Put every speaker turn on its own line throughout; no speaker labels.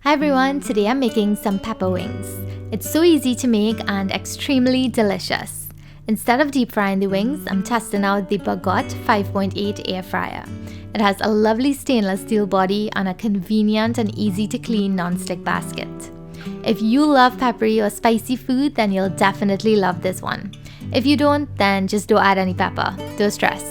Hi everyone, today I'm making some pepper wings. It's so easy to make and extremely delicious. Instead of deep frying the wings, I'm testing out the Bagotte 5.8 air fryer. It has a lovely stainless steel body and a convenient and easy to clean non-stick basket. If you love peppery or spicy food, then you'll definitely love this one. If you don't, then just don't add any pepper. Don't stress.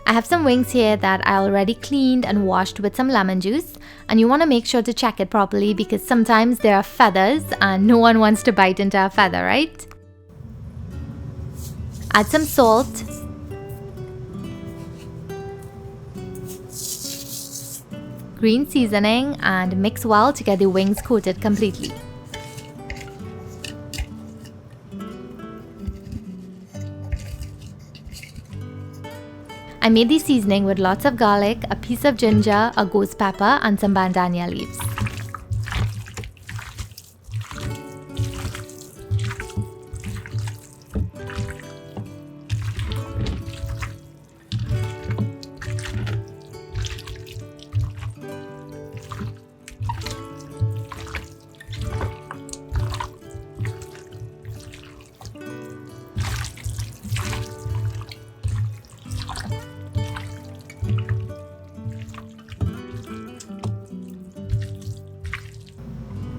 I have some wings here that I already cleaned and washed with some lemon juice, and you want to make sure to check it properly because sometimes there are feathers and no one wants to bite into a feather, right? Add some salt, green seasoning, and mix well to get the wings coated completely. I made the seasoning with lots of garlic, a piece of ginger, a ghost pepper, and some bandhania leaves.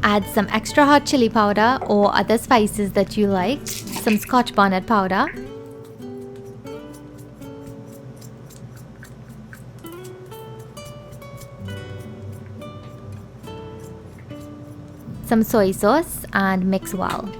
Add some extra hot chili powder or other spices that you like, some scotch bonnet powder, some soy sauce, and mix well.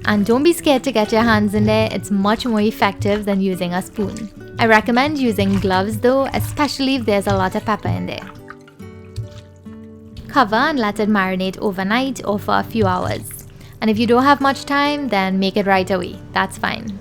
And don't be scared to get your hands in there, it's much more effective than using a spoon. I recommend using gloves though, especially if there's a lot of pepper in there. Cover and let it marinate overnight or for a few hours. And if you don't have much time, then make it right away. That's fine.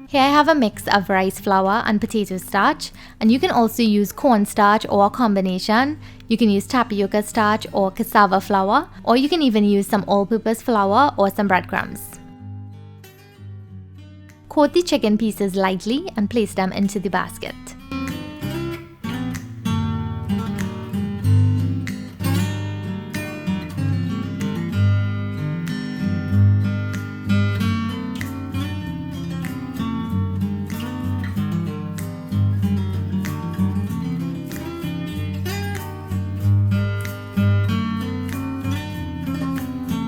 Here I have a mix of rice flour and potato starch, and you can also use cornstarch or a combination. You can use tapioca starch or cassava flour, or you can even use some all-purpose flour or some breadcrumbs. Coat the chicken pieces lightly and place them into the basket.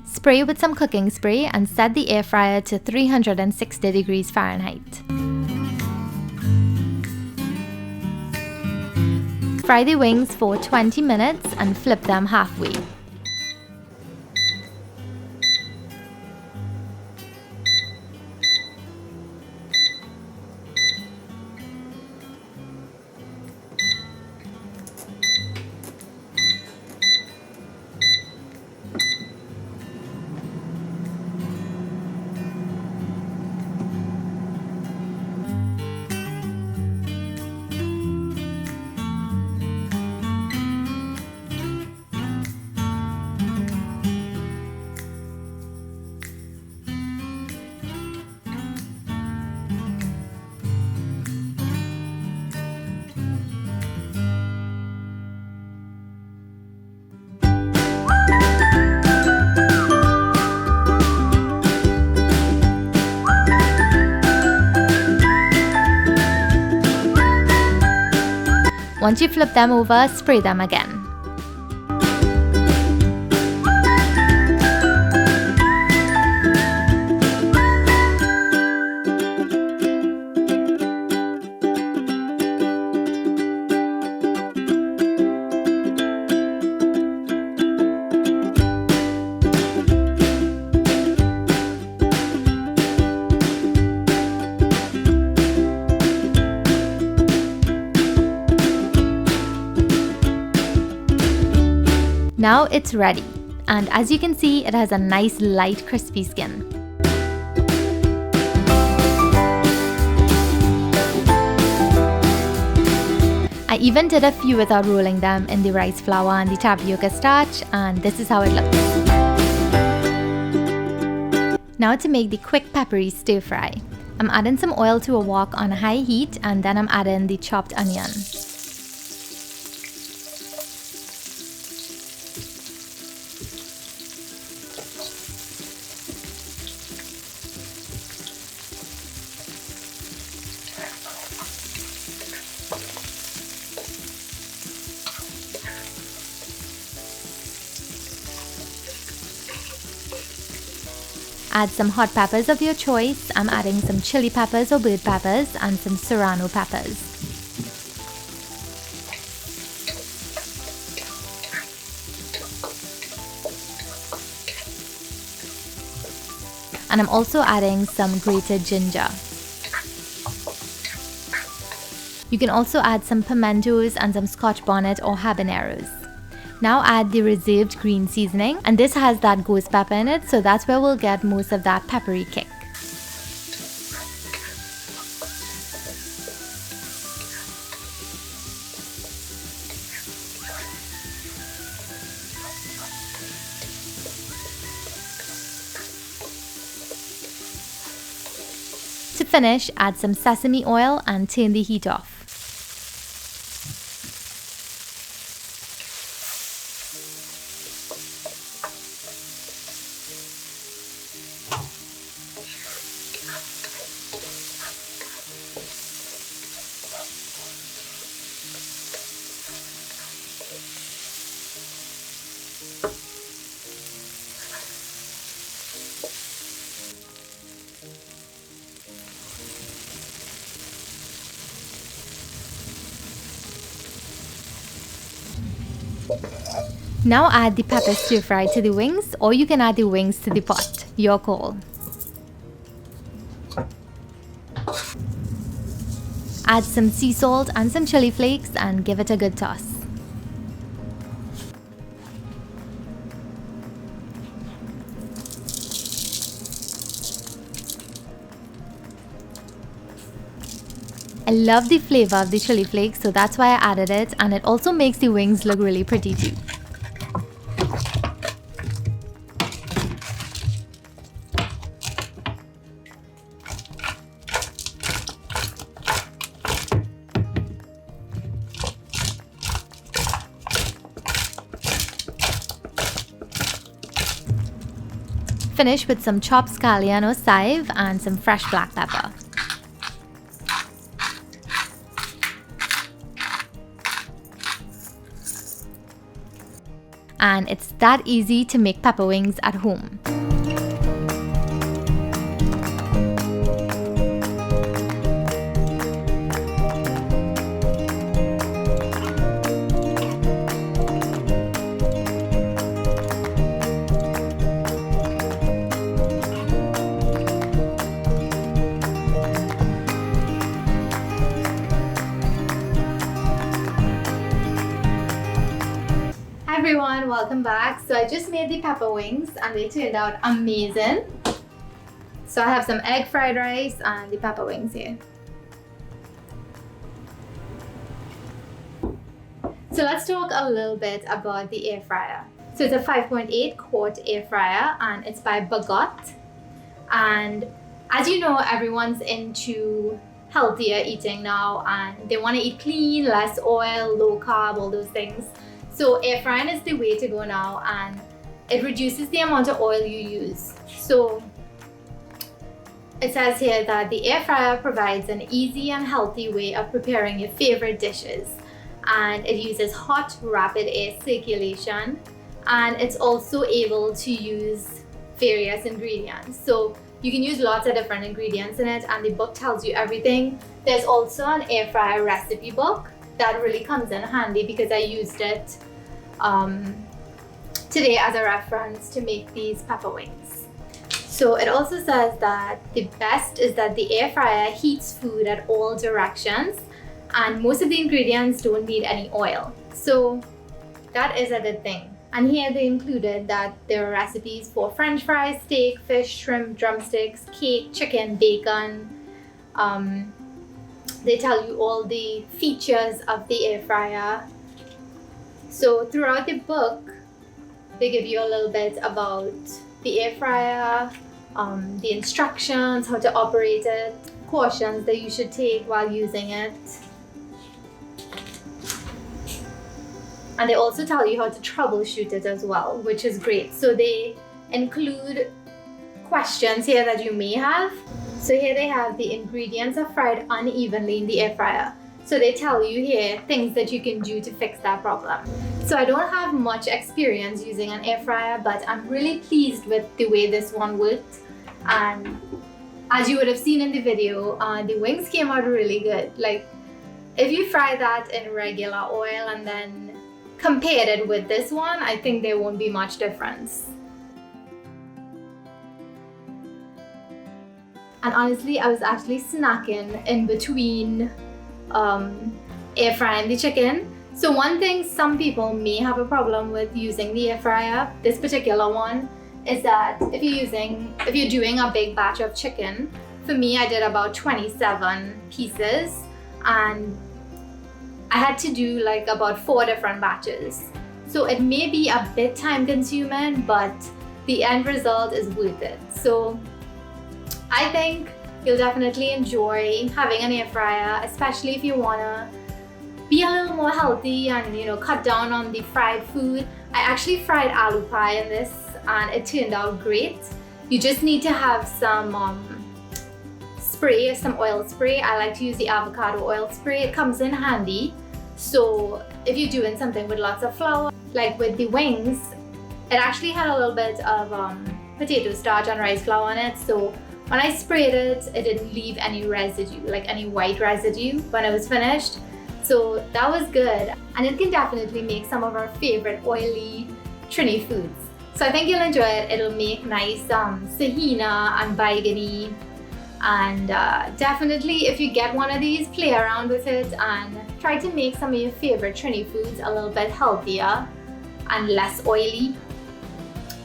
Spray with some cooking spray and set the air fryer to 360 degrees Fahrenheit. Fry the wings for 20 minutes and flip them halfway. Once you flip them over, spray them again. Now it's ready, and as you can see, it has a nice light crispy skin. I even did a few without rolling them in the rice flour and the tapioca starch, and this is how it looks. Now to make the quick peppery stir fry. I'm adding some oil to a wok on high heat, and then I'm adding the chopped onion. Add some hot peppers of your choice. I'm adding some chili peppers or bird peppers and some serrano peppers. And I'm also adding some grated ginger. You can also add some pimentos and some scotch bonnet or habaneros. Now add the reserved green seasoning, and this has that ghost pepper in it, so that's where we'll get most of that peppery kick. To finish, add some sesame oil and turn the heat off. Now add the pepper stir fry to the wings, or you can add the wings to the pot, your call. Add some sea salt and some chili flakes and give it a good toss. I love the flavor of the chili flakes, so that's why I added it, and it also makes the wings look really pretty too. Finish with some chopped scallion or chive and some fresh black pepper. And it's that easy to make pepper wings at home. Hi everyone, welcome back. So I just made the pepper wings and they turned out amazing. So I have some egg fried rice and the pepper wings here. So let's talk a little bit about the air fryer. So it's a 5.8 quart air fryer and it's by Bagotte. And as you know, everyone's into healthier eating now and they want to eat clean, less oil, low carb, all those things. So air frying is the way to go now, and it reduces the amount of oil you use. So it says here that the air fryer provides an easy and healthy way of preparing your favorite dishes, and it uses hot, rapid air circulation, and it's also able to use various ingredients. So you can use lots of different ingredients in it, and the book tells you everything. There's also an air fryer recipe book that really comes in handy because I used it today as a reference to make these pepper wings. So it also says that the best is that the air fryer heats food at all directions and most of the ingredients don't need any oil. So that is a good thing. And here they included that there are recipes for french fries, steak, fish, shrimp, drumsticks, cake, chicken, bacon. They tell you all the features of the air fryer. So throughout the book, they give you a little bit about the air fryer, the instructions, how to operate it, cautions that you should take while using it. And they also tell you how to troubleshoot it as well, which is great. So they include questions here that you may have. So here they have the ingredients are fried unevenly in the air fryer. So they tell you here things that you can do to fix that problem. So I don't have much experience using an air fryer, but I'm really pleased with the way this one worked. And as you would have seen in the video, the wings came out really good. Like if you fry that in regular oil and then compared it with this one, I think there won't be much difference. And honestly, I was actually snacking in between air frying the chicken. So one thing some people may have a problem with using the air fryer, this particular one, is that if you're doing a big batch of chicken, for me I did about 27 pieces and I had to do like about 4 different batches. So it may be a bit time consuming, but the end result is worth it. So I think you'll definitely enjoy having an air fryer, especially if you wanna be a little more healthy and cut down on the fried food. I actually fried aloo pie in this and it turned out great. You just need to have some spray, some oil spray. I like to use the avocado oil spray. It comes in handy. So if you're doing something with lots of flour, like with the wings, it actually had a little bit of potato starch and rice flour in it. So when I sprayed it, it didn't leave any residue, like any white residue when it was finished. So that was good. And it can definitely make some of our favorite oily Trini foods. So I think you'll enjoy it. It'll make nice tahina and bagotte. And definitely if you get one of these, play around with it and try to make some of your favorite Trini foods a little bit healthier and less oily.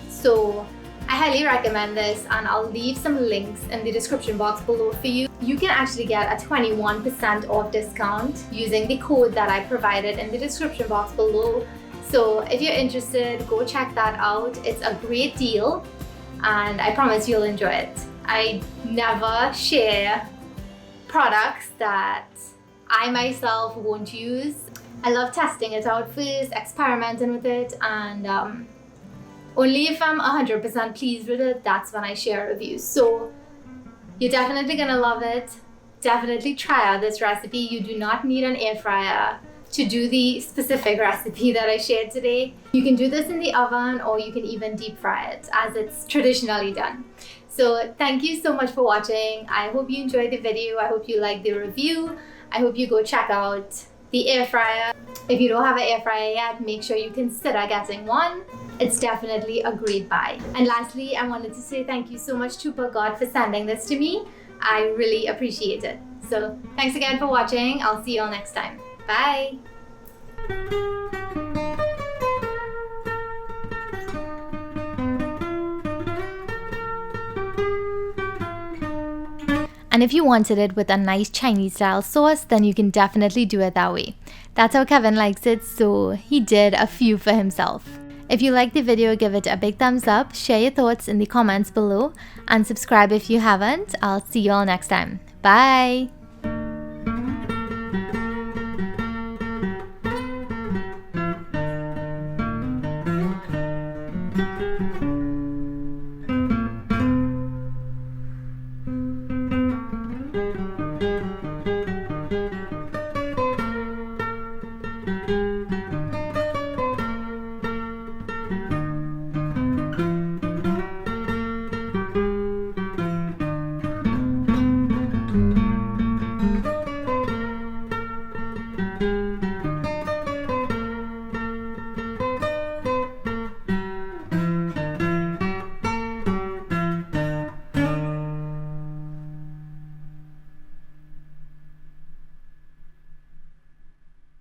So I highly recommend this and I'll leave some links in the description box below for you. You can actually get a 21% off discount using the code that I provided in the description box below. So if you're interested, go check that out. It's a great deal and I promise you'll enjoy it. I never share products that I myself won't use. I love testing it out first, experimenting with it, and only if I'm 100% pleased with it, that's when I share reviews. So you're definitely gonna love it. Definitely try out this recipe. You do not need an air fryer to do the specific recipe that I shared today. You can do this in the oven or you can even deep fry it as it's traditionally done. So thank you so much for watching. I hope you enjoyed the video. I hope you liked the review. I hope you go check out the air fryer. If you don't have an air fryer yet, make sure you consider getting one. It's definitely a great buy. And lastly, I wanted to say thank you so much to Bagotte for sending this to me. I really appreciate it. So thanks again for watching. I'll see you all next time. Bye. And if you wanted it with a nice Chinese style sauce, then you can definitely do it that way. That's how Kevin likes it, so he did a few for himself. If you liked the video, give it a big thumbs up, share your thoughts in the comments below, and subscribe if you haven't. I'll see you all next time. Bye!